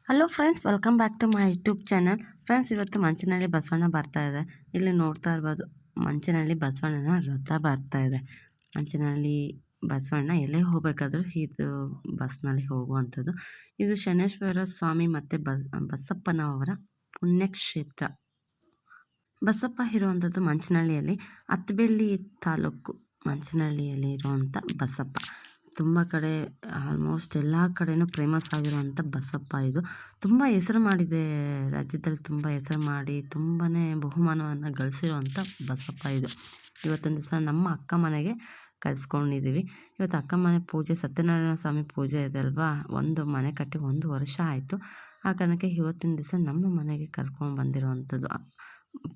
Hello friends, welcome back to my YouTube channel. Friends, ಇವತ್ತು ಮಂಚನಹಳ್ಳಿ ಬಸವಣ್ಣ ಬರ್ತಾ ಇದೆ. ಇಲ್ಲಿ ನೋಡ್ತಾ ಇರ್ಬೋದು, ಮಂಚನಹಳ್ಳಿ ಬಸವಣ್ಣನ ರಥ ಬರ್ತಾ ಇದೆ. ಮಂಚನಹಳ್ಳಿ ಬಸವಣ್ಣ ಎಲ್ಲೇ ಹೋಗಬೇಕಾದ್ರೂ ಇದು ಬಸ್ನಲ್ಲಿ ಹೋಗುವಂಥದ್ದು. ಇದು ಶನೇಶ್ವರ ಸ್ವಾಮಿ ಮತ್ತು ಬಸಪ್ಪನವರ ಪುಣ್ಯಕ್ಷೇತ್ರ. ಬಸಪ್ಪ ಇರುವಂಥದ್ದು ಮಂಚನಹಳ್ಳಿಯಲ್ಲಿ, ಅತ್ತಬೆಳ್ಳಿ ತಾಲೂಕು ಮಂಚನಹಳ್ಳಿಯಲ್ಲಿ ಇರುವಂಥ ಬಸಪ್ಪ. ತುಂಬ ಕಡೆ ಆಲ್ಮೋಸ್ಟ್ ಎಲ್ಲ ಕಡೆಯೂ ಫೇಮಸ್ ಆಗಿರುವಂಥ ಬಸಪ್ಪ ಇದು. ತುಂಬ ಹೆಸರು ಮಾಡಿದೆ, ರಾಜ್ಯದಲ್ಲಿ ತುಂಬ ಹೆಸರು ಮಾಡಿ ತುಂಬಾ ಬಹುಮಾನವನ್ನು ಗಳಿಸಿರುವಂಥ ಬಸಪ್ಪ ಇದು. ಇವತ್ತೊಂದು ದಿವಸ ನಮ್ಮ ಅಕ್ಕ ಮನೆಗೆ ಕರೆಸ್ಕೊಂಡಿದ್ದೀವಿ. ಇವತ್ತು ಅಕ್ಕ ಮನೆ ಪೂಜೆ, ಸತ್ಯನಾರಾಯಣ ಸ್ವಾಮಿ ಪೂಜೆ ಇದೆ ಅಲ್ವಾ. ಒಂದು ಮನೆ ಕಟ್ಟಿ 1 ವರ್ಷ ಆಯಿತು. ಆ ಕಾರಣಕ್ಕೆ ಇವತ್ತಿನ ದಿವಸ ನಮ್ಮ ಮನೆಗೆ ಕರ್ಕೊಂಡು ಬಂದಿರುವಂಥದ್ದು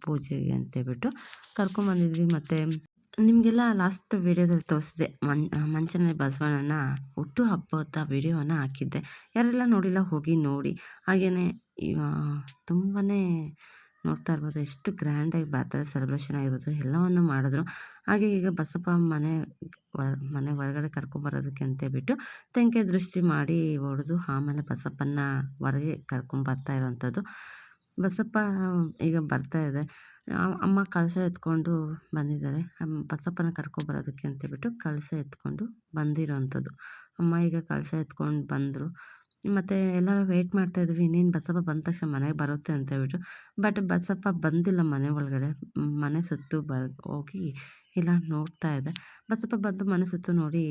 ಪೂಜೆಗೆ ಅಂತೇಳ್ಬಿಟ್ಟು ಕರ್ಕೊಂಡ್ಬಂದಿದ್ವಿ. ಮತ್ತು ನಿಮಗೆಲ್ಲ ಲಾಸ್ಟ್ ವೀಡಿಯೋದಲ್ಲಿ ತೋರಿಸಿದೆ, ಮಂಚನಹಳ್ಳಿ ಬಸವಣ್ಣನ ಹುಟ್ಟು ಹಬ್ಬದ ವೀಡಿಯೋವನ್ನು ಹಾಕಿದ್ದೆ. ಯಾರೆಲ್ಲ ನೋಡಿಲ್ಲ ಹೋಗಿ ನೋಡಿ. ಹಾಗೆಯೇ ತುಂಬಾ ನೋಡ್ತಾ ಇರ್ಬೋದು, ಎಷ್ಟು ಗ್ರ್ಯಾಂಡಾಗಿ ಬರ್ತ್ಡೇ ಸೆಲೆಬ್ರೇಷನ್ ಆಗಿರ್ಬೋದು ಎಲ್ಲವನ್ನು ಮಾಡಿದ್ರು. ಹಾಗೆ ಈಗ ಬಸಪ್ಪ ಮನೆ ಹೊರಗಡೆ ಕರ್ಕೊಂಬರೋದಕ್ಕೆ ಅಂತೇಳ್ಬಿಟ್ಟು ತೆಂಕೆ ದೃಷ್ಟಿ ಮಾಡಿ ಹೊಡೆದು ಆಮೇಲೆ ಬಸಪ್ಪನ ಹೊರಗೆ ಕರ್ಕೊಂಬರ್ತಾ ಇರೋವಂಥದ್ದು. ಬಸಪ್ಪ ಈಗ ಬರ್ತಾ ಇದೆ. ಅಮ್ಮ ಕಳಶ ಎತ್ಕೊಂಡು ಬಂದಿದ್ದಾರೆ. ಬಸಪ್ಪನ ಕರ್ಕೊಬರೋದಕ್ಕೆ ಅಂತೇಳ್ಬಿಟ್ಟು ಕಳಶ ಎತ್ಕೊಂಡು ಬಂದಿರೋವಂಥದ್ದು. ಅಮ್ಮ ಈಗ ಕಳಶ ಎತ್ಕೊಂಡು ಬಂದರು. ಮತ್ತು ಎಲ್ಲರೂ ವೆಯ್ಟ್ ಮಾಡ್ತಾಯಿದ್ವಿ, ಇನ್ನೇನು ಬಸಪ್ಪ ಬಂದ ತಕ್ಷಣ ಮನೆಗೆ ಬರುತ್ತೆ ಅಂತೇಳ್ಬಿಟ್ಟು. ಬಟ್ ಬಸಪ್ಪ ಬಂದಿಲ್ಲ ಮನೆ ಒಳಗಡೆ. ಮನೆ ಸುತ್ತು ಹೋಗಿ ಎಲ್ಲ ನೋಡ್ತಾ ಇದೆ. ಬಸಪ್ಪ ಬಂದು ಮನೆ ಸುತ್ತು ನೋಡಿ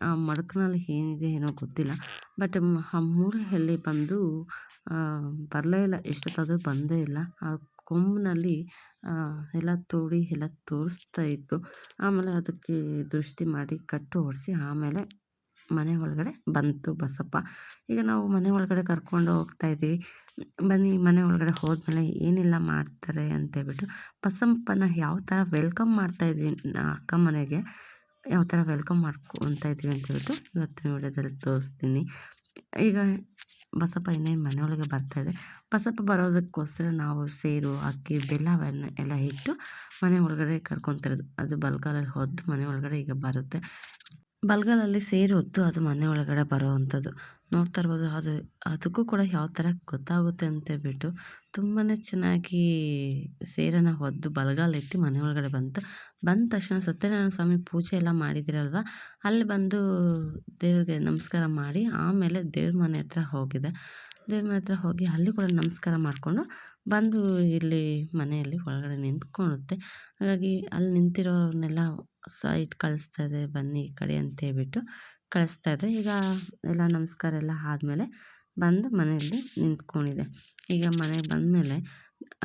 ಆ ಮಡಕಿನಲ್ಲಿ ಏನಿದೆ ಏನೋ ಗೊತ್ತಿಲ್ಲ, ಬಟ್ ಆ ಮೂಲೆಯಲ್ಲಿ ಬಂದು ಬರಲೇ ಇಲ್ಲ. ಎಷ್ಟೊತ್ತಾದರೂ ಬಂದೇ ಇಲ್ಲ. ಆ ಕೊಂಬಿನಲ್ಲಿ ಎಲ್ಲ ತೋಡಿ ಎಲ್ಲ ತೋರಿಸ್ತಾ ಇತ್ತು. ಆಮೇಲೆ ಅದಕ್ಕೆ ದೃಷ್ಟಿ ಮಾಡಿ ಕಟ್ಟು ಹೊಡೆಸಿ ಆಮೇಲೆ ಮನೆ ಒಳಗಡೆ ಬಂತು ಬಸಪ್ಪ. ಈಗ ನಾವು ಮನೆ ಒಳಗಡೆ ಕರ್ಕೊಂಡು ಹೋಗ್ತಾ ಇದ್ದೀವಿ. ಬನ್ನಿ, ಮನೆ ಒಳಗಡೆ ಹೋದ್ಮೇಲೆ ಏನೆಲ್ಲ ಮಾಡ್ತಾರೆ ಅಂತೇಳ್ಬಿಟ್ಟು ಬಸಪ್ಪನ ಯಾವ ಥರ ವೆಲ್ಕಮ್ ಮಾಡ್ತಾಯಿದ್ವಿ ಅಕ್ಕ ಮನೆಗೆ, ಯಾವ ಥರ ವೆಲ್ಕಮ್ ಮಾಡ್ಕೊತಾ ಇದ್ವಿ ಅಂತೇಳ್ಬಿಟ್ಟು ಇವತ್ತಿನ ವಿಡಿಯೋದಲ್ಲಿ ತೋರಿಸ್ತೀನಿ. ಈಗ ಬಸಪ್ಪ ಇನ್ನೇನು ಮನೆಯೊಳಗೆ ಬರ್ತಾಯಿದೆ. ಬಸಪ್ಪ ಬರೋದಕ್ಕೋಸ್ಕರ ನಾವು ಸೇರು, ಅಕ್ಕಿ, ಬೆಲ್ಲವನ್ನು ಎಲ್ಲ ಇಟ್ಟು ಮನೆ ಒಳಗಡೆ ಕರ್ಕೊತಿರೋದು. ಅದು ಬಲ್ಗಾಲಲ್ಲಿ ಹೊದ್ದು ಮನೆ ಒಳಗಡೆ ಈಗ ಬರುತ್ತೆ. ಬಲ್ಗಾಲಲ್ಲಿ ಸೇರು ಹೊತ್ತು ಅದು ಮನೆ ಒಳಗಡೆ ಬರೋವಂಥದ್ದು ನೋಡ್ತಾ ಇರ್ಬೋದು. ಅದಕ್ಕೂ ಕೂಡ ಯಾವ ಥರ ಗೊತ್ತಾಗುತ್ತೆ ಅಂತೇಳ್ಬಿಟ್ಟು ತುಂಬಾ ಚೆನ್ನಾಗಿ ಸೇರನ್ನು ಹೊದ್ದು ಬಲಗಾಲಿಟ್ಟು ಮನೆ ಒಳಗಡೆ ಬಂದ ತಕ್ಷಣ ಸತ್ಯನಾರಾಯಣ ಸ್ವಾಮಿ ಪೂಜೆ ಎಲ್ಲ ಮಾಡಿದಿರಲ್ವ, ಅಲ್ಲಿ ಬಂದು ದೇವ್ರಿಗೆ ನಮಸ್ಕಾರ ಮಾಡಿ ಆಮೇಲೆ ದೇವ್ರ ಮನೆ ಹತ್ರ ಹೋಗಿದೆ. ದೇವ್ರ ಮನೆ ಹತ್ರ ಹೋಗಿ ಅಲ್ಲಿ ಕೂಡ ನಮಸ್ಕಾರ ಮಾಡಿಕೊಂಡು ಬಂದು ಇಲ್ಲಿ ಮನೆಯಲ್ಲಿ ಒಳಗಡೆ ನಿಂತ್ಕೊಳ್ಳುತ್ತೆ. ಹಾಗಾಗಿ ಅಲ್ಲಿ ನಿಂತಿರೋರನ್ನೆಲ್ಲ ಸೈಡ್ ಕಳಿಸ್ತಾ ಇದೆ, ಬನ್ನಿ ಈ ಕಡೆ ಅಂತೇಳ್ಬಿಟ್ಟು ಕಳಿಸ್ತಾ ಇದೆ. ಈಗ ಎಲ್ಲ ನಮಸ್ಕಾರ ಎಲ್ಲ ಆದಮೇಲೆ ಬಂದು ಮನೆಯಲ್ಲಿ ನಿಂತ್ಕೊಂಡಿದೆ. ಈಗ ಮನೆಗೆ ಬಂದಮೇಲೆ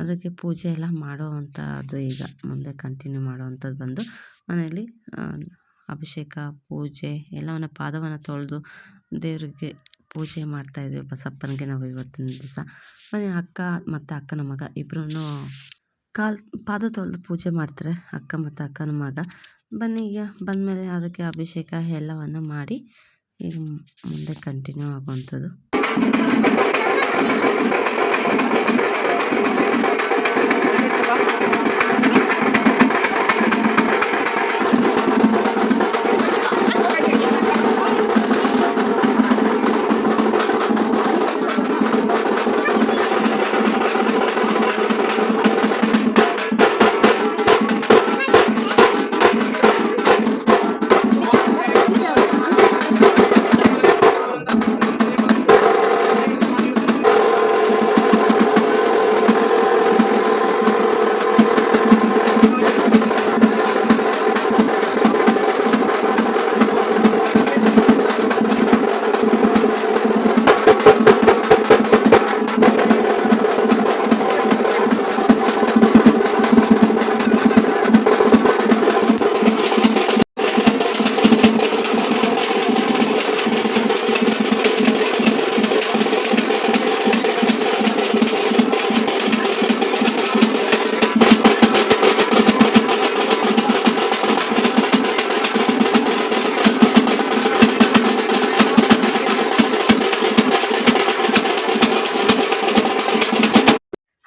ಅದಕ್ಕೆ ಪೂಜೆ ಎಲ್ಲ ಮಾಡೋವಂಥದ್ದು ಈಗ ಮುಂದೆ ಕಂಟಿನ್ಯೂ ಮಾಡೋವಂಥದ್ದು. ಬಂದು ಮನೆಯಲ್ಲಿ ಅಭಿಷೇಕ, ಪೂಜೆ ಎಲ್ಲವನ್ನು ಪಾದವನ್ನು ತೊಳೆದು ದೇವರಿಗೆ ಪೂಜೆ ಮಾಡ್ತಾಯಿದ್ವಿ ಬಸಪ್ಪನಿಗೆ ನಾವು ಇವತ್ತಿನ ದಿವಸ. ಬನ್ನಿ, ಅಕ್ಕ ಮತ್ತು ಅಕ್ಕನ ಮಗ ಇಬ್ಬರೂ ಪಾದ ತೊಳೆದು ಪೂಜೆ ಮಾಡ್ತಾರೆ, ಅಕ್ಕ ಮತ್ತು ಅಕ್ಕನ ಮಗ. ಬನ್ನಿ, ಈಗ ಬಂದಮೇಲೆ ಅದಕ್ಕೆ ಅಭಿಷೇಕ ಎಲ್ಲವನ್ನು ಮಾಡಿ ಈಗ ಮುಂದೆ ಕಂಟಿನ್ಯೂ ಆಗುವಂಥದ್ದು.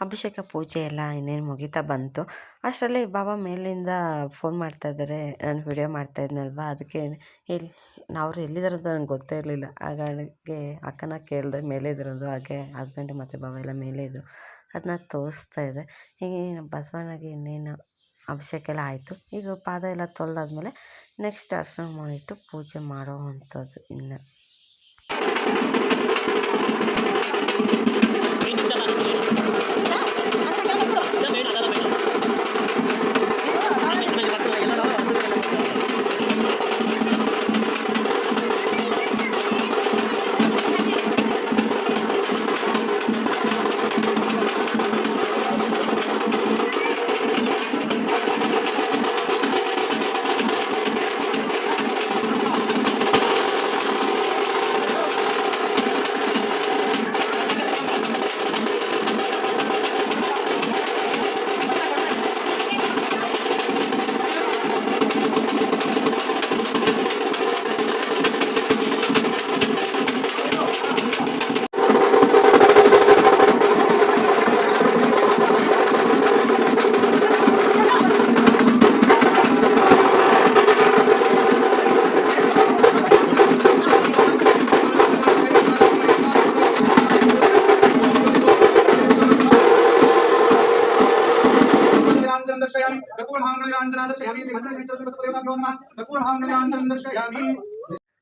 ಅಭಿಷೇಕ ಪೂಜೆ ಎಲ್ಲ ಇನ್ನೇನು ಮುಗೀತಾ ಬಂತು. ಅಷ್ಟರಲ್ಲಿ ಬಾಬಾ ಮೇಲಿಂದ ಫೋನ್ ಮಾಡ್ತಾಯಿದ್ದಾರೆ. ನಾನು ವಿಡಿಯೋ ಮಾಡ್ತಾಯಿದ್ನಲ್ವ, ಅದಕ್ಕೆ ಅವ್ರು ಎಲ್ಲಿದ್ದಾರೆ ಅಂತ ನಂಗೆ ಗೊತ್ತೇ ಇರಲಿಲ್ಲ. ಹಾಗಾಗಿ ಅಕ್ಕನ ಕೇಳಿದೆ ಮೇಲೆ ಇದ್ರಂದು. ಹಾಗೆ ಹಸ್ಬೆಂಡು ಮತ್ತು ಬಾಬಾ ಎಲ್ಲ ಮೇಲೆ ಇದ್ದರು. ಅದನ್ನ ತೋರಿಸ್ತಾ ಇದೆ. ಹೀಗೆ ಬಸವಣ್ಣಗೆ ಇನ್ನೇನು ಅಭಿಷೇಕ ಎಲ್ಲ ಆಯಿತು. ಈಗ ಪಾದ ಎಲ್ಲ ತೊಳೆದಾದ್ಮೇಲೆ ನೆಕ್ಸ್ಟ್ ಅರ್ಶಿನ ಇಟ್ಟು ಪೂಜೆ ಮಾಡೋ ಅಂಥದ್ದು ಇನ್ನು.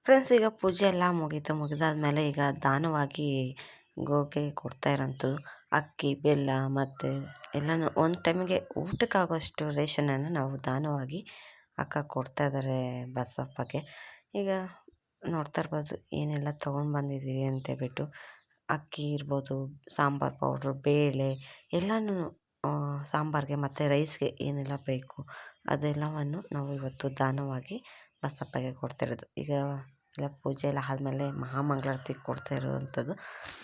ಫ್ರೆಂಡ್ಸ್, ಈಗ ಪೂಜೆ ಎಲ್ಲ ಮುಗಿದಾದ್ಮೇಲೆ ಈಗ ದಾನವಾಗಿ ಗೋಗೆ ಕೊಡ್ತಾ ಇರೋಂಥದ್ದು ಅಕ್ಕಿ, ಬೆಲ್ಲ ಮತ್ತು ಎಲ್ಲನೂ ಒಂದು ಟೈಮಿಗೆ ಊಟಕ್ಕಾಗುವಷ್ಟು ರೇಷನನ್ನು ನಾವು ದಾನವಾಗಿ ಅಕ್ಕ ಕೊಡ್ತಾ ಇದ್ದಾರೆ ಬಸಪ್ಪಗೆ. ಈಗ ನೋಡ್ತಾ ಇರ್ಬೋದು ಏನೆಲ್ಲ ತೊಗೊಂಡು ಬಂದಿದ್ದೀವಿ ಅಂತೇಳ್ಬಿಟ್ಟು. ಅಕ್ಕಿ ಇರ್ಬೋದು, ಸಾಂಬಾರು ಪೌಡ್ರು, ಬೇಳೆ ಎಲ್ಲನೂ ಸಾಂಬಾರಿಗೆ ಮತ್ತು ರೈಸ್ಗೆ ಏನೆಲ್ಲ ಬೇಕು ಅದೆಲ್ಲವನ್ನು ನಾವು ಇವತ್ತು ದಾನವಾಗಿ ಬಸಪ್ಪಗೆ ಕೊಡ್ತಿರೋದು. ಈಗ ಎಲ್ಲ ಪೂಜೆ ಎಲ್ಲ ಆದಮೇಲೆ ಮಹಾಮಂಗಳಾರತಿ ಕೊಡ್ತಾ ಇರೋವಂಥದ್ದು.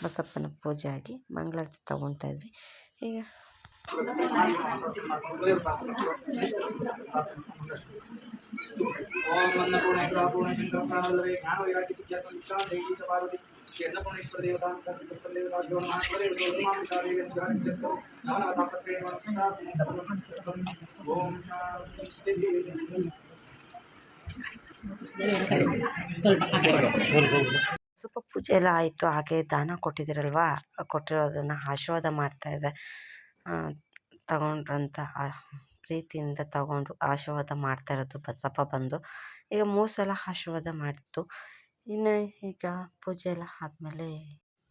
ಬಸಪ್ಪನ ಪೂಜೆ ಆಗಿ ಮಂಗಳಾರತಿ ತೊಗೊಳ್ತಾ ಇದ್ವಿ. ಈಗ ಸ್ವಲ್ಪ ಪೂಜೆ ಎಲ್ಲ ಆಯಿತು. ಹಾಗೆ ದಾನ ಕೊಟ್ಟಿದ್ದೀರಲ್ವ, ಕೊಟ್ಟಿರೋದನ್ನು ಆಶೀರ್ವಾದ ಮಾಡ್ತಾಯಿದ್ದೆ. ತಗೊಂಡ್ರಂತ ಪ್ರೀತಿಯಿಂದ ತಗೊಂಡು ಆಶೀರ್ವಾದ ಮಾಡ್ತಾ ಇರೋದು ಬಸಪ್ಪ ಬಂದು. ಈಗ 3 ಸಲ ಆಶೀರ್ವಾದ ಮಾಡಿತ್ತು. ಇನ್ನು ಈಗ ಪೂಜೆ ಎಲ್ಲ ಆದಮೇಲೆ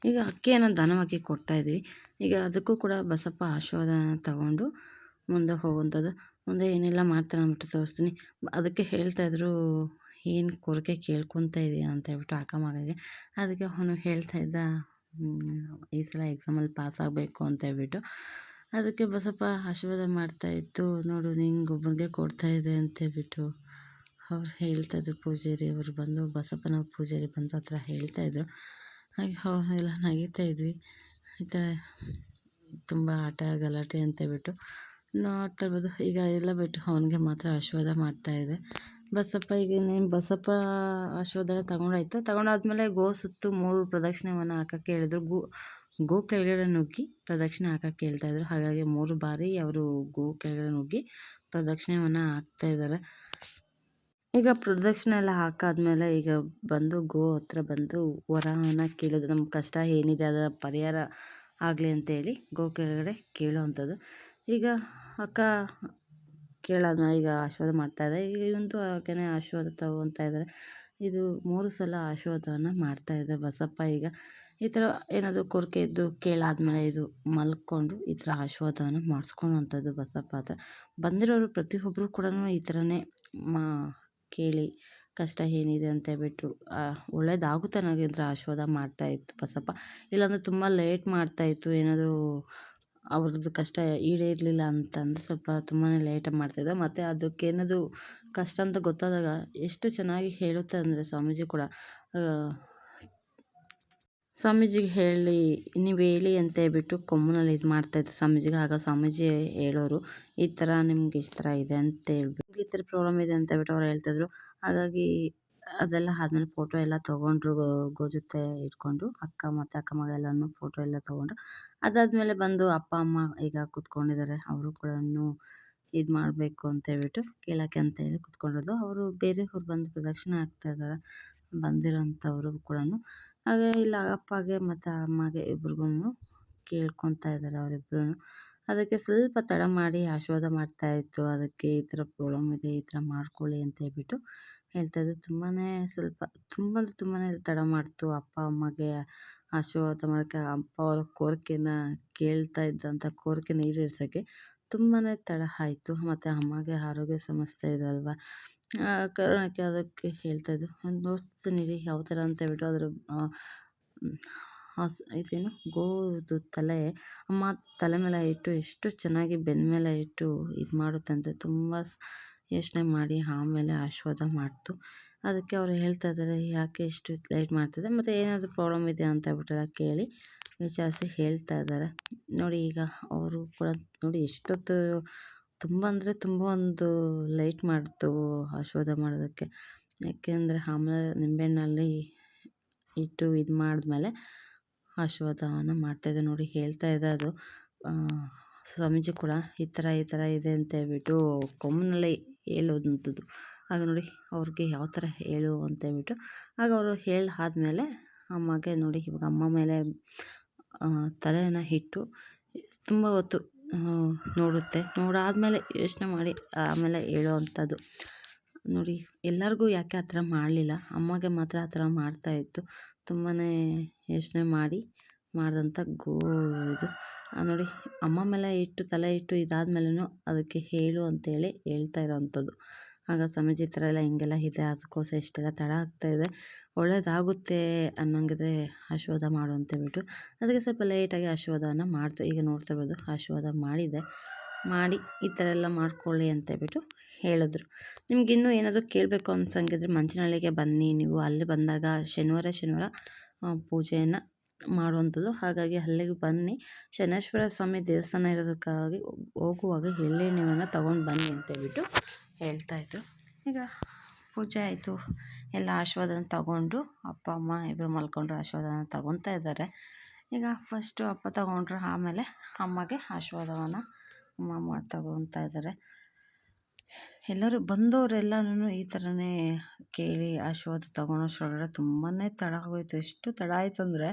ಈಗ ಅಕ್ಕಿಯನ್ನು ದಾನವಾಗಿ ಕೊಡ್ತಾಯಿದ್ವಿ. ಈಗ ಅದಕ್ಕೂ ಕೂಡ ಬಸಪ್ಪ ಆಶೀರ್ವಾದನ ತಗೊಂಡು ಮುಂದೆ ಹೋಗುವಂಥದ್ದು. ಮುಂದೆ ಏನೆಲ್ಲ ಮಾಡ್ತಾರೆ ಅಂದ್ಬಿಟ್ಟು ತೋರಿಸ್ತೀನಿ. ಅದಕ್ಕೆ ಹೇಳ್ತಾಯಿದ್ರು, ಏನು ಕೋರಿಕೆ ಕೇಳ್ಕೊತಾ ಇದೆಯಾ ಅಂತ ಹೇಳ್ಬಿಟ್ಟು ಅಕ್ಕ ಮಗನಿಗೆ. ಅದಕ್ಕೆ ಅವನು ಹೇಳ್ತಾ ಇದ್ದ, ಈ ಸಲ ಎಕ್ಸಾಮಲ್ಲಿ ಪಾಸ್ ಆಗಬೇಕು ಅಂತ ಹೇಳ್ಬಿಟ್ಟು. ಅದಕ್ಕೆ ಬಸಪ್ಪ ಆಶೀರ್ವಾದ ಮಾಡ್ತಾಯಿತ್ತು. ನೋಡು ನಿಂಗೊಬ್ಬನಿಗೆ ಕೊಡ್ತಾ ಇದೆ ಅಂತೇಳ್ಬಿಟ್ಟು ಅವ್ರು ಹೇಳ್ತಾಯಿದ್ರು. ಪೂಜಾರಿ ಅವರು ಬಂದು, ಬಸಪ್ಪನ ಪೂಜಾರಿ ಬಂದು ಆ ಥರ ಹೇಳ್ತಾಯಿದ್ರು. ಹಾಗೆ ಅವರೆಲ್ಲ ನಗಿತಾ ಇದ್ವಿ. ಈ ಥರ ತುಂಬ ಆಟ ಗಲಾಟೆ ಅಂತೇಳ್ಬಿಟ್ಟು ನೋಡ್ತಾ ಇರ್ಬೋದು. ಈಗ ಎಲ್ಲ ಬಿಟ್ಟು ಅವನಿಗೆ ಮಾತ್ರ ಆಶೀರ್ವಾದ ಮಾಡ್ತಾಯಿದೆ ಬಸಪ್ಪ. ಈಗ ಇನ್ನೇನು ಬಸಪ್ಪ ಆಶೀರ್ವಾದ ತಗೊಂಡಾಯ್ತು. ತಗೊಂಡಾದ್ಮೇಲೆ ಗೋ ಸುತ್ತು 3 ಪ್ರದಕ್ಷಿಣೆಯನ್ನು ಹಾಕೋಕ್ಕೆ ಹೇಳಿದ್ರು. ಗೋ ಕೆಳಗಡೆ ನುಗ್ಗಿ ಪ್ರದಕ್ಷಿಣೆ ಹಾಕೋಕ್ಕೆ ಹೇಳ್ತಾಯಿದ್ರು. ಹಾಗಾಗಿ 3 ಬಾರಿ ಅವರು ಗೋ ಕೆಳಗಡೆ ನುಗ್ಗಿ ಪ್ರದಕ್ಷಿಣೆಯನ್ನು ಹಾಕ್ತಾಯಿದ್ದಾರೆ. ಈಗ ಪ್ರದಕ್ಷಿಣೆ ಎಲ್ಲ ಹಾಕಾದ್ಮೇಲೆ ಈಗ ಬಂದು ಗೋ ಹತ್ರ ಬಂದು ವರವನ್ನು ಕೇಳೋದು. ನಮ್ಮ ಕಷ್ಟ ಏನಿದೆ ಅದರ ಪರಿಹಾರ ಆಗಲಿ ಅಂತೇಳಿ ಗೋ ಕೆಳಗಡೆ ಕೇಳೋವಂಥದ್ದು. ಈಗ ಅಕ್ಕ ಕೇಳಾದ್ಮೇಲೆ ಈಗ ಆಶೀರ್ವಾದ ಮಾಡ್ತಾಯಿದ್ದಾರೆ. ಈಗ ಇವಂತೂ ಆಕೆನೇ ಆಶೀರ್ವಾದ ತಗೊತಾ ಇದ್ದಾರೆ. ಇದು 3 ಸಲ ಆಶೀರ್ವಾದವನ್ನು ಮಾಡ್ತಾಯಿದೆ ಬಸಪ್ಪ. ಈಗ ಈ ಥರ ಏನಾದರೂ ಕೋರಿಕೆ ಇದ್ದು ಕೇಳಾದ್ಮೇಲೆ ಇದು ಮಲ್ಕೊಂಡು ಈ ಥರ ಆಶೀರ್ವಾದವನ್ನು ಮಾಡಿಸ್ಕೊಳ್ಳೋವಂಥದ್ದು ಬಸಪ್ಪ ಹತ್ರ. ಬಂದಿರೋರು ಪ್ರತಿಯೊಬ್ಬರು ಕೂಡ ಈ ಥರನೇ ಕೇಳಿ ಕಷ್ಟ ಏನಿದೆ ಅಂತ ಹೇಳ್ಬಿಟ್ಟು ಒಳ್ಳೇದಾಗುತ್ತೆ ನನಗಿಂತ ಆಶೀರ್ವಾದ ಮಾಡ್ತಾಯಿತ್ತು ಬಸಪ್ಪ. ಇಲ್ಲಾಂದರೆ ತುಂಬ ಲೇಟ್ ಮಾಡ್ತಾಯಿತ್ತು. ಏನಾದರೂ ಅವ್ರದ್ದು ಕಷ್ಟ ಈಡೇರಲಿಲ್ಲ ಅಂತಂದರೆ ಸ್ವಲ್ಪ ತುಂಬಾ ಲೇಟಾಗಿ ಮಾಡ್ತಾಯಿದ್ದ. ಮತ್ತು ಅದಕ್ಕೇನಾದರೂ ಕಷ್ಟ ಅಂತ ಗೊತ್ತಾದಾಗ ಎಷ್ಟು ಚೆನ್ನಾಗಿ ಹೇಳುತ್ತೆ ಅಂದರೆ ಸ್ವಾಮೀಜಿ ಕೂಡ, ಸ್ವಾಮೀಜಿಗೆ ನೀವು ಹೇಳಿ ಅಂತ ಹೇಳ್ಬಿಟ್ಟು ಕೊಮ್ಮನಲ್ಲಿ ಇದು ಮಾಡ್ತಾಯಿತ್ತು ಸ್ವಾಮೀಜಿಗೆ. ಆಗ ಸ್ವಾಮೀಜಿ ಹೇಳೋರು, ಈ ಥರ ನಿಮ್ಗೆ ಇಷ್ಟು ಥರ ಇದೆ ಅಂತ ಹೇಳ್ಬಿಟ್ಟು, ಈ ಥರ ಪ್ರಾಬ್ಲಮ್ ಇದೆ ಅಂತ ಹೇಳ್ಬಿಟ್ಟು ಅವ್ರು ಹೇಳ್ತಾಯಿದ್ರು. ಹಾಗಾಗಿ ಅದೆಲ್ಲ ಆದಮೇಲೆ ಫೋಟೋ ಎಲ್ಲ ತೊಗೊಂಡ್ರು ಜೊತೆ ಇಟ್ಕೊಂಡು ಅಕ್ಕ ಮತ್ತು ಅಕ್ಕ ಮಗ ಎಲ್ಲನೂ ಫೋಟೋ ಎಲ್ಲ ತೊಗೊಂಡ್ರು. ಅದಾದಮೇಲೆ ಬಂದು ಅಪ್ಪ ಅಮ್ಮ ಈಗ ಕೂತ್ಕೊಂಡಿದ್ದಾರೆ. ಅವರು ಕೂಡ ಇದು ಮಾಡಬೇಕು ಅಂತೇಳ್ಬಿಟ್ಟು ಕೇಳೋಕ್ಕೆ ಅಂತೇಳಿ ಕೂತ್ಕೊಂಡಿರೋದು. ಅವರು ಬೇರೆ ಊರು ಬಂದು ಪ್ರದಕ್ಷಿಣೆ ಆಗ್ತಾಯಿದ್ದಾರೆ ಬಂದಿರೋಂಥವ್ರು ಕೂಡ. ಹಾಗೆ ಇಲ್ಲ ಅಪ್ಪಗೆ ಮತ್ತು ಅಮ್ಮಗೆ ಇಬ್ರಿಗೂ ಕೇಳ್ಕೊತಾ ಇದ್ದಾರೆ ಅವರಿಬ್ರು. ಅದಕ್ಕೆ ಸ್ವಲ್ಪ ತಡ ಮಾಡಿ ಆಶೀರ್ವಾದ ಮಾಡ್ತಾಯಿತ್ತು. ಅದಕ್ಕೆ ಈ ಥರ ಪ್ರಾಬ್ಲಮ್ ಇದೆ, ಈ ಥರ ಮಾಡ್ಕೊಳ್ಳಿ ಅಂತ ಹೇಳ್ಬಿಟ್ಟು ಹೇಳ್ತಾಯಿದ್ರು. ಸ್ವಲ್ಪ ತುಂಬ ಅಂದರೆ ತುಂಬಾ ತಡ ಮಾಡ್ತು ಅಪ್ಪ ಅಮ್ಮಗೆ ಆಶೀರ್ವಾದ ಮಾಡೋಕ್ಕೆ. ಅಪ್ಪ ಅವರ ಕೋರಿಕೆನ ಕೇಳ್ತಾ ಇದ್ದಂಥ ಕೋರಿಕೆನ ಈಡೇರ್ಸೋಕ್ಕೆ ತುಂಬಾ ತಡ ಆಯಿತು. ಮತ್ತು ಅಮ್ಮಗೆ ಆರೋಗ್ಯ ಸಮಸ್ಯೆ ಇದೆ ಅಲ್ವಾ, ಆ ಕಾರಣಕ್ಕೆ ಅದಕ್ಕೆ ಹೇಳ್ತಾಯಿದ್ರು. ತೋರಿಸ್ತೀನಿ ರೀ ಯಾವ ಥರ ಅಂತ ಹೇಳ್ಬಿಟ್ಟು ಅದ್ರ ಇದೇನು ಗೋದು ತಲೆ ಅಮ್ಮ ತಲೆ ಮೇಲೆ ಇಟ್ಟು ಎಷ್ಟು ಚೆನ್ನಾಗಿ ಬೆನ್ನ ಮೇಲೆ ಇಟ್ಟು ಇದು ಮಾಡುತ್ತಂತೆ. ತುಂಬ ಯೋಚನೆ ಮಾಡಿ ಆಮೇಲೆ ಆಶೀರ್ವಾದ ಮಾಡ್ತು. ಅದಕ್ಕೆ ಅವರು ಹೇಳ್ತಾ ಇದ್ದಾರೆ ಯಾಕೆ ಇಷ್ಟು ಲೇಟ್ ಮಾಡ್ತಿದೆ ಮತ್ತು ಏನಾದರೂ ಪ್ರಾಬ್ಲಮ್ ಇದೆಯಾ ಅಂತ ಹೇಳ್ಬಿಟ್ಟೆಲ್ಲ ಕೇಳಿ ವಿಚಾರಿಸಿ ಹೇಳ್ತಾ ಇದ್ದಾರೆ. ನೋಡಿ ಈಗ ಅವರು ಕೂಡ ನೋಡಿ ಎಷ್ಟೊತ್ತು ತುಂಬ ಅಂದರೆ ತುಂಬ ಒಂದು ಲೇಟ್ ಮಾಡ್ತು ಆಶೀರ್ವಾದ ಮಾಡೋದಕ್ಕೆ. ಯಾಕೆಂದರೆ ಆಮೇಲೆ ನಿಂಬೆಹಣ್ಣಲ್ಲಿ ಇಟ್ಟು ಇದು ಮಾಡಿದ್ಮೇಲೆ ಆಶೀರ್ವಾದವನ್ನು ಮಾಡ್ತಾಯಿದ್ದೆ. ನೋಡಿ ಹೇಳ್ತಾ ಇದೆ ಅದು ಸ್ವಾಮೀಜಿ ಕೂಡ ಈ ಥರ ಇದೆ ಅಂತ ಹೇಳ್ಬಿಟ್ಟು ಕೊಮ್ಮನಲ್ಲೇ ಹೇಳೋದಂಥದ್ದು. ಆಗ ನೋಡಿ ಅವ್ರಿಗೆ ಯಾವ ಥರ ಹೇಳು ಅಂತೇಳ್ಬಿಟ್ಟು ಆಗ ಅವರು ಆದಮೇಲೆ ಅಮ್ಮಗೆ ನೋಡಿ ಇವಾಗ ಅಮ್ಮ ಮೇಲೆ ತಲೆಯನ್ನು ಇಟ್ಟು ತುಂಬ ಹೊತ್ತು ನೋಡುತ್ತೆ. ನೋಡಾದಮೇಲೆ ಯೋಚನೆ ಮಾಡಿ ಆಮೇಲೆ ಹೇಳೋ ಅಂಥದ್ದು. ನೋಡಿ ಎಲ್ಲರಿಗೂ ಯಾಕೆ ಆ ಥರ ಮಾಡಲಿಲ್ಲ, ಅಮ್ಮಗೆ ಮಾತ್ರ ಆ ಥರ ಮಾಡ್ತಾಯಿತ್ತು. ತುಂಬಾ ಯೋಚನೆ ಮಾಡಿ ಮಾಡಿದಂಥ ಇದು ನೋಡಿ ಅಮ್ಮ ಮೇಲೆ ಇಟ್ಟು ತಲೆ ಇಟ್ಟು ಇದಾದ್ಮೇಲೂ ಅದಕ್ಕೆ ಹೇಳು ಅಂತೇಳಿ ಹೇಳ್ತಾ ಇರೋವಂಥದ್ದು. ಆಗ ಸ್ವಾಮೀಜಿ ಈ ಥರ ಎಲ್ಲ ಹಿಂಗೆಲ್ಲ ಇದೆ, ಅದಕ್ಕೋಸ್ಕರ ಇಷ್ಟೆಲ್ಲ ತಡ ಆಗ್ತಾಯಿದೆ, ಒಳ್ಳೇದಾಗುತ್ತೆ ಅನ್ನೋಂಗಿದೆ ಆಶೀರ್ವಾದ ಮಾಡು ಅಂತೇಳ್ಬಿಟ್ಟು ಅದಕ್ಕೆ ಸ್ವಲ್ಪ ಲೇಟಾಗಿ ಆಶೀರ್ವಾದವನ್ನು ಮಾಡ್ತು. ಈಗ ನೋಡ್ತಾ ಇರ್ಬೋದು ಆಶೀರ್ವಾದ ಮಾಡಿ ಈ ಥರ ಎಲ್ಲ ಮಾಡ್ಕೊಳ್ಳಿ ಅಂತೇಳ್ಬಿಟ್ಟು ಹೇಳಿದ್ರು. ನಿಮಗಿನ್ನೂ ಏನಾದರೂ ಕೇಳಬೇಕು ಅನ್ಸಂಗಿದ್ರೆ ಮಂಚನಹಳ್ಳಿಗೆ ಬನ್ನಿ. ನೀವು ಅಲ್ಲಿ ಬಂದಾಗ ಶನಿವಾರ ಪೂಜೆಯನ್ನು ಮಾಡುವಂಥದ್ದು. ಹಾಗಾಗಿ ಅಲ್ಲಿಗೆ ಬನ್ನಿ. ಶನೇಶ್ವರ ಸ್ವಾಮಿ ದೇವಸ್ಥಾನ ಇರೋದಕ್ಕಾಗಿ ಹೋಗುವಾಗ ಎಳ್ಳೆಣ್ಣೆಯನ್ನು ತೊಗೊಂಡು ಬನ್ನಿ ಅಂತೇಳ್ಬಿಟ್ಟು ಹೇಳ್ತಾಯಿದ್ರು. ಈಗ ಪೂಜೆ ಆಯಿತು, ಎಲ್ಲ ಆಶೀರ್ವಾದನ ತಗೊಂಡ್ರು. ಅಪ್ಪ ಅಮ್ಮ ಇಬ್ಬರು ಮಲ್ಕೊಂಡ್ರು, ಆಶೀರ್ವಾದನ ತಗೊತಾ ಇದ್ದಾರೆ. ಈಗ ಫಸ್ಟು ಅಪ್ಪ ತಗೊಂಡ್ರು, ಆಮೇಲೆ ಅಮ್ಮಗೆ ಆಶೀರ್ವಾದವನ್ನು ಅಮ್ಮ ತಗೊತಾ ಇದ್ದಾರೆ. ಎಲ್ಲರೂ ಬಂದವರೆಲ್ಲನೂ ಈ ಥರನೇ ಕೇಳಿ ಆಶೀರ್ವಾದ ತೊಗೊಳೋಷ್ರೊಳಗಡೆ ತುಂಬಾ ತಡ ಆಗೋಯಿತು. ಎಷ್ಟು ತಡ ಆಯಿತು ಅಂದರೆ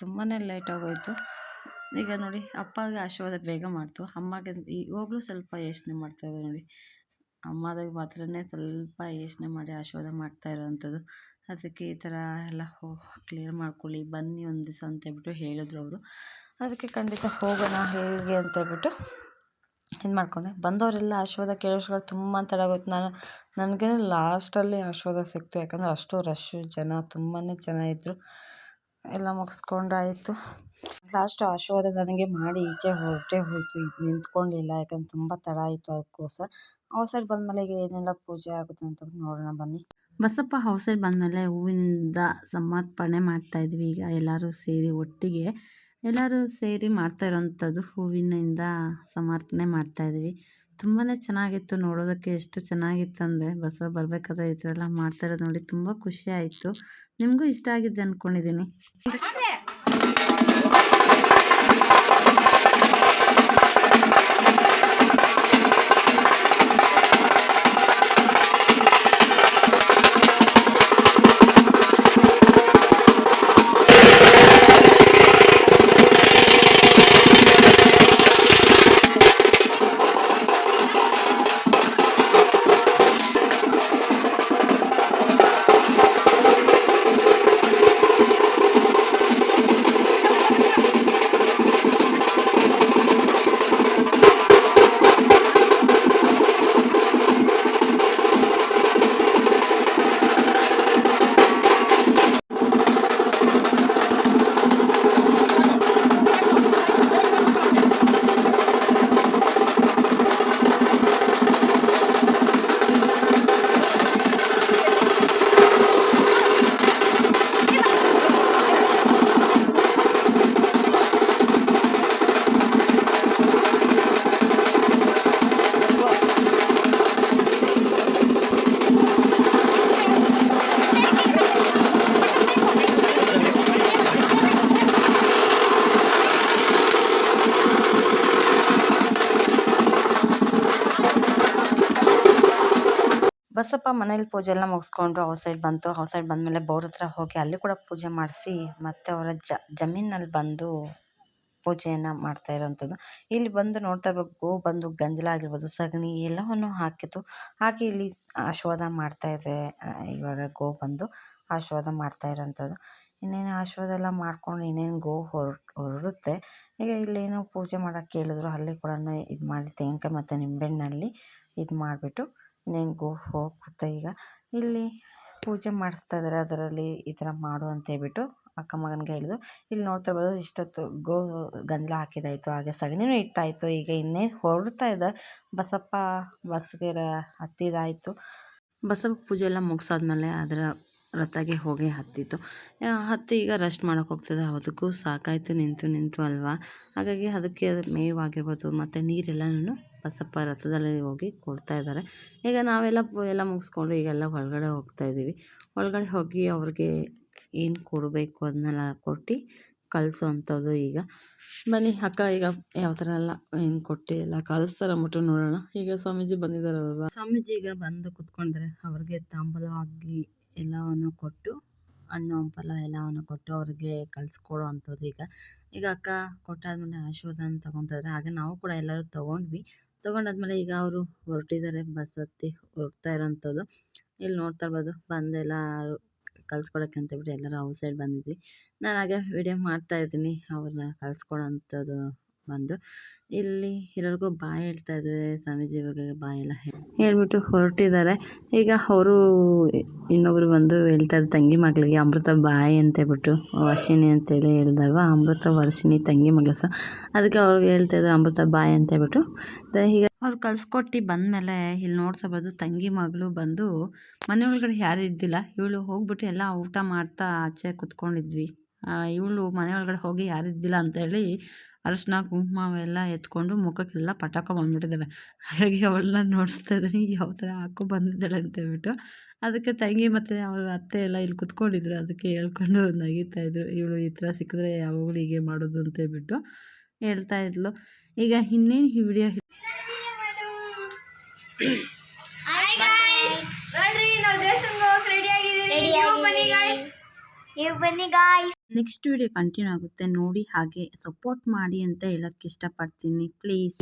ತುಂಬಾ ಲೇಟ್ ಆಗೋಯಿತು. ಈಗ ನೋಡಿ ಅಪ್ಪಗೆ ಆಶೀರ್ವಾದ ಬೇಗ ಮಾಡ್ತು, ಅಮ್ಮಗೆ ಇವಾಗಲೂ ಸ್ವಲ್ಪ ಯೋಚನೆ ಮಾಡ್ತಾಯಿದ್ದೆ. ನೋಡಿ ಅಮ್ಮದಾಗ ಮಾತ್ರನೇ ಸ್ವಲ್ಪ ಯೋಚನೆ ಮಾಡಿ ಆಶೀರ್ವಾದ ಮಾಡ್ತಾ ಇರೋವಂಥದ್ದು. ಅದಕ್ಕೆ ಈ ಥರ ಎಲ್ಲ ಕ್ಲಿಯರ್ ಮಾಡ್ಕೊಳ್ಳಿ ಬನ್ನಿ ಒಂದು ದಿವಸ ಅಂತೇಳ್ಬಿಟ್ಟು ಹೇಳಿದ್ರು ಅವರು. ಅದಕ್ಕೆ ಖಂಡಿತ ಹೋಗೋಣ ಹೇಗೆ ಅಂತೇಳ್ಬಿಟ್ಟು ಇದು ಮಾಡಿಕೊಂಡೆ. ಬಂದವರೆಲ್ಲ ಆಶೀರ್ವಾದ ಕೇಳೋಷ್ರೊಳಗೆ ತುಂಬ ತಡ ಆಗೋಯ್ತು. ನನಗೆ ಲಾಸ್ಟಲ್ಲಿ ಆಶೀರ್ವಾದ ಸಿಕ್ತು, ಯಾಕಂದರೆ ಅಷ್ಟು ರಶ್ಶು ಜನ ತುಂಬಾ ಚೆನ್ನಾಗಿದ್ರು. ಎಲ್ಲ ಮುಗಿಸ್ಕೊಂಡಾಯಿತು. ಲಾಸ್ಟ್ ಆಶೀರ್ವಾದ ನನಗೆ ಮಾಡಿ ಈಚೆ ಹೊರಟೇ ಹೋಯಿತು, ಇದು ನಿಂತ್ಕೊಂಡಿಲ್ಲ, ಯಾಕಂದ್ರೆ ತುಂಬ ತಡ ಆಯಿತು. ಅದಕ್ಕೋಸ್ಕರ ಔಟ್ಸೈಡ್ ಬಂದಮೇಲೆ ಈಗ ಏನೆಲ್ಲ ಪೂಜೆ ಆಗುತ್ತೆ ಅಂತ ನೋಡೋಣ ಬನ್ನಿ. ಬಸಪ್ಪ ಔಟ್ಸೈಡ್ ಬಂದಮೇಲೆ ಹೂವಿನಿಂದ ಸಮರ್ಪಣೆ ಮಾಡ್ತಾಯಿದ್ವಿ. ಈಗ ಎಲ್ಲರೂ ಸೇರಿ ಒಟ್ಟಿಗೆ ಎಲ್ಲರೂ ಸೇರಿ ಮಾಡ್ತಾ ಇರೋವಂಥದ್ದು ಹೂವಿನಿಂದ ಸಮರ್ಪಣೆ ಮಾಡ್ತಾಯಿದ್ವಿ. ತುಂಬಾ ಚೆನ್ನಾಗಿತ್ತು ನೋಡೋದಕ್ಕೆ. ಎಷ್ಟು ಚೆನ್ನಾಗಿತ್ತು ಅಂದರೆ ಬಸವ ಬರಬೇಕಾದ್ರೆ ಈ ಥರ ಎಲ್ಲ ಮಾಡ್ತಾ ಇರೋದು ನೋಡಿ ತುಂಬ ಖುಷಿ ಆಯಿತು. ನಿಮಗೂ ಇಷ್ಟ ಆಗಿದೆ ಅಂದ್ಕೊಂಡಿದ್ದೀನಿ. ಬಸಪ್ಪ ಮನೇಲಿ ಪೂಜೆ ಎಲ್ಲ ಮುಗಿಸ್ಕೊಂಡು ಔಟ್ಸೈಡ್ ಬಂತು. ಔಟ್ಸೈಡ್ ಬಂದಮೇಲೆ ಬೋರ್ ಹತ್ರ ಹೋಗಿ ಅಲ್ಲಿ ಕೂಡ ಪೂಜೆ ಮಾಡಿಸಿ ಮತ್ತು ಅವರ ಜಮೀನಲ್ಲಿ ಬಂದು ಪೂಜೆಯನ್ನು ಮಾಡ್ತಾ ಇರೋವಂಥದ್ದು. ಇಲ್ಲಿ ಬಂದು ನೋಡ್ತಾ ಇರ್ಬೇಕು, ಗೋ ಬಂದು ಗಂಜಲ ಆಗಿರ್ಬೋದು, ಸಗಣಿ ಎಲ್ಲವನ್ನು ಹಾಕಿ ಇಲ್ಲಿ ಆಶೀರ್ವಾದ ಮಾಡ್ತಾ ಇದೆ. ಇವಾಗ ಗೋ ಬಂದು ಆಶೀರ್ವಾದ ಮಾಡ್ತಾ ಇರೋವಂಥದ್ದು. ಇನ್ನೇನು ಆಶೀರ್ವಾದ ಎಲ್ಲ ಮಾಡ್ಕೊಂಡು ಇನ್ನೇನು ಗೋ ಹೊರಡುತ್ತೆ. ಈಗ ಇಲ್ಲೇನೋ ಪೂಜೆ ಮಾಡೋಕ್ಕೆ ಹೇಳಿದ್ರು, ಅಲ್ಲಿ ಕೂಡ ಇದು ಮಾಡಿ ತೆಂಗಿನಕಾಯಿ ಮತ್ತು ನಿಂಬೆಹಣ್ಣಲ್ಲಿ ಇದು ಮಾಡಿಬಿಟ್ಟು ಇನ್ನೇನು ಗೋ ಹೋಗುತ್ತೆ. ಈಗ ಇಲ್ಲಿ ಪೂಜೆ ಮಾಡಿಸ್ತಾ ಇದ್ದಾರೆ, ಅದರಲ್ಲಿ ಈ ಥರ ಮಾಡು ಅಂತ ಹೇಳ್ಬಿಟ್ಟು ಅಕ್ಕ ಮಗನಿಗೆ ಹೇಳಿದ್ರು. ಇಲ್ಲಿ ನೋಡ್ತಾ ಇರ್ಬೋದು, ಇಷ್ಟೊತ್ತು ಗೋ ಗಂಜಲ ಹಾಕಿದಾಯಿತು, ಹಾಗೆ ಸಗಣಿನೂ ಇಟ್ಟಾಯಿತು. ಈಗ ಇನ್ನೇನು ಹೊರಡ್ತಾ ಇದೆ ಬಸಪ್ಪ ಬಸ್ಗೆ ಹತ್ತಿದಾಯಿತು. ಬಸಪ್ಪ ಪೂಜೆ ಎಲ್ಲ ಮುಗಿಸಾದ್ಮೇಲೆ ಅದರ ರಥಗೆ ಹೋಗಿ ಹತ್ತಿ ಈಗ ರೆಸ್ಟ್ ಮಾಡೋಕೆ ಹೋಗ್ತದೆ. ಅದಕ್ಕೂ ಸಾಕಾಯಿತು ನಿಂತು ಅಲ್ವಾ. ಹಾಗಾಗಿ ಅದಕ್ಕೆ ಮೇವಾಗಿರ್ಬೋದು ಮತ್ತು ನೀರೆಲ್ಲನೂ ಬಸಪ್ಪ ರಥದಲ್ಲಿ ಹೋಗಿ ಕೊಡ್ತಾ ಇದ್ದಾರೆ. ಈಗ ನಾವೆಲ್ಲ ಎಲ್ಲ ಮುಗಿಸ್ಕೊಂಡು ಈಗೆಲ್ಲ ಒಳಗಡೆ ಹೋಗ್ತಾ ಇದ್ದೀವಿ. ಒಳಗಡೆ ಹೋಗಿ ಅವ್ರಿಗೆ ಏನು ಕೊಡಬೇಕು ಅದನ್ನೆಲ್ಲ ಕೊಟ್ಟು ಕಳಿಸೋ ಅಂಥದ್ದು. ಈಗ ಬನ್ನಿ ಅಕ್ಕ ಈಗ ಯಾವ ಥರ ಎಲ್ಲ ಏನು ಕೊಟ್ಟು ಎಲ್ಲ ಕಳಿಸ್ತಾರೆ ಅಂದ್ಬಿಟ್ಟು ನೋಡೋಣ. ಈಗ ಸ್ವಾಮೀಜಿ ಬಂದಿದ್ದಾರಲ್ವ, ಸ್ವಾಮೀಜಿ ಈಗ ಬಂದು ಕುತ್ಕೊಂಡಿದ್ದಾರೆ. ಅವ್ರಿಗೆ ತಾಂಬೂಲ ಆಗಿ ಎಲ್ಲವನ್ನು ಕೊಟ್ಟು ಹಣ್ಣು ಹಂಪಲ ಎಲ್ಲವನ್ನು ಕೊಟ್ಟು ಅವ್ರಿಗೆ ಕಳಿಸ್ಕೊಡೋ ಅಂಥದ್ದು. ಈಗ ಅಕ್ಕ ಕೊಟ್ಟಾದ್ಮೇಲೆ ಆಶೀರ್ವಾದನ ತೊಗೊತಾರೆ. ಹಾಗೆ ನಾವು ಕೂಡ ಎಲ್ಲರೂ ತೊಗೊಂಡಾದ್ಮೇಲೆ ಈಗ ಅವರು ಹೊರಟಿದ್ದಾರೆ, ಬಸ್ ಹತ್ತಿ ಹೋಗ್ತಾ ಇರೋವಂಥದ್ದು. ಇಲ್ಲಿ ನೋಡ್ತಾ ಇರ್ಬೋದು, ಬಂದೆಲ್ಲ ಕಳ್ಸ್ಕೊಡೋಕ್ಕೆ ಅಂತೇಳ್ಬಿಟ್ಟು ಎಲ್ಲರೂ ಔಟ್ ಸೈಡ್ ಬಂದಿದ್ವಿ. ನಾನು ಹಾಗೆ ವಿಡಿಯೋ ಮಾಡ್ತಾಯಿದ್ದೀನಿ ಅವ್ರನ್ನ ಕಳ್ಸ್ಕೊಡೋ ಅಂಥದ್ದು. ಬಂದು ಇಲ್ಲಿ ಎಲ್ಲರಿಗೂ ಬಾಯ್ ಹೇಳ್ತಾ ಇದ್ದಾರೆ. ಸ್ವಾಮೀಜಿ ಇವಾಗ ಬಾಯ್ ಎಲ್ಲ ಹೇಳ್ಬಿಟ್ಟು ಹೊರಟಿದ್ದಾರೆ. ಈಗ ಅವರು ಇನ್ನೊಬ್ರು ಬಂದು ಹೇಳ್ತಾ ಇದ್ದಾರೆ ತಂಗಿ ಮಗಳಿಗೆ ಅಮೃತ ಬಾಯ್ ಅಂತೇಳ್ಬಿಟ್ಟು, ವರ್ಷಿಣಿ ಅಂತೇಳಿ ಹೇಳ್ದಲ್ವ, ಅಮೃತ ವರ್ಷಿಣಿ ತಂಗಿ ಮಗಳ ಹೆಸರು. ಅದಕ್ಕೆ ಅವ್ರಿಗೆ ಹೇಳ್ತಾ ಇದ್ದಾರೆ ಅಮೃತ ಬಾಯ್ ಅಂತೇಳ್ಬಿಟ್ಟು. ಈಗ ಅವ್ರು ಕಳ್ಸ್ಕೊಟ್ಟು ಬಂದಮೇಲೆ ಇಲ್ಲಿ ನೋಡ್ತಾ ಇರ್ಬೋದು, ತಂಗಿ ಮಗಳು ಬಂದು ಮನೆ ಒಳಗಡೆ ಯಾರು ಇದ್ದಿಲ್ಲ. ಇವಳು ಹೋಗ್ಬಿಟ್ಟು ಎಲ್ಲ ಊಟ ಮಾಡ್ತಾ ಆಚೆ ಕುತ್ಕೊಂಡಿದ್ವಿ. ಇವಳು ಮನೆ ಒಳಗಡೆ ಹೋಗಿ ಯಾರು ಇದ್ದಿಲ್ಲ ಅಂತೇಳಿ ಅರಿಶಿನ ಕುಂಕುಮ ಅವೆಲ್ಲ ಎತ್ಕೊಂಡು ಮುಖಕ್ಕೆಲ್ಲ ಪಟಾಕ ಬಂದ್ಬಿಟ್ಟಿದ್ದಾಳೆ. ಹಾಗಾಗಿ ಅವಳನ್ನ ನೋಡಿಸ್ತಾ ಇದ್ದೀನಿ ಯಾವ ಥರ ಹಾಕೋ ಬಂದಿದ್ದಾಳೆ ಅಂತೇಳ್ಬಿಟ್ಟು. ಅದಕ್ಕೆ ತಂಗಿ ಮತ್ತು ಅವ್ರ ಅತ್ತೆ ಎಲ್ಲ ಇಲ್ಲಿ ಕುತ್ಕೊಂಡಿದ್ರು. ಅದಕ್ಕೆ ಹೇಳ್ಕೊಂಡು ನಗೀತಾಯಿದ್ರು, ಇವಳು ಈ ಥರ ಸಿಕ್ಕಿದ್ರೆ ಯಾವಾಗಲೂ ಹೀಗೆ ಮಾಡೋದು ಅಂತೇಳ್ಬಿಟ್ಟು ಹೇಳ್ತಾ ಇದ್ಲು. ಈಗ ಇನ್ನೇನು ಈ ವಿಡಿಯೋ ನೆಕ್ಸ್ಟ್ ವಿಡಿಯೋ ಕಂಟಿನ್ಯೂ ಆಗುತ್ತೆ, ನೋಡಿ ಹಾಗೆ ಸಪೋರ್ಟ್ ಮಾಡಿ ಅಂತ ಹೇಳಕ್ಕೆ ಇಷ್ಟಪಡ್ತೀನಿ ಪ್ಲೀಸ್.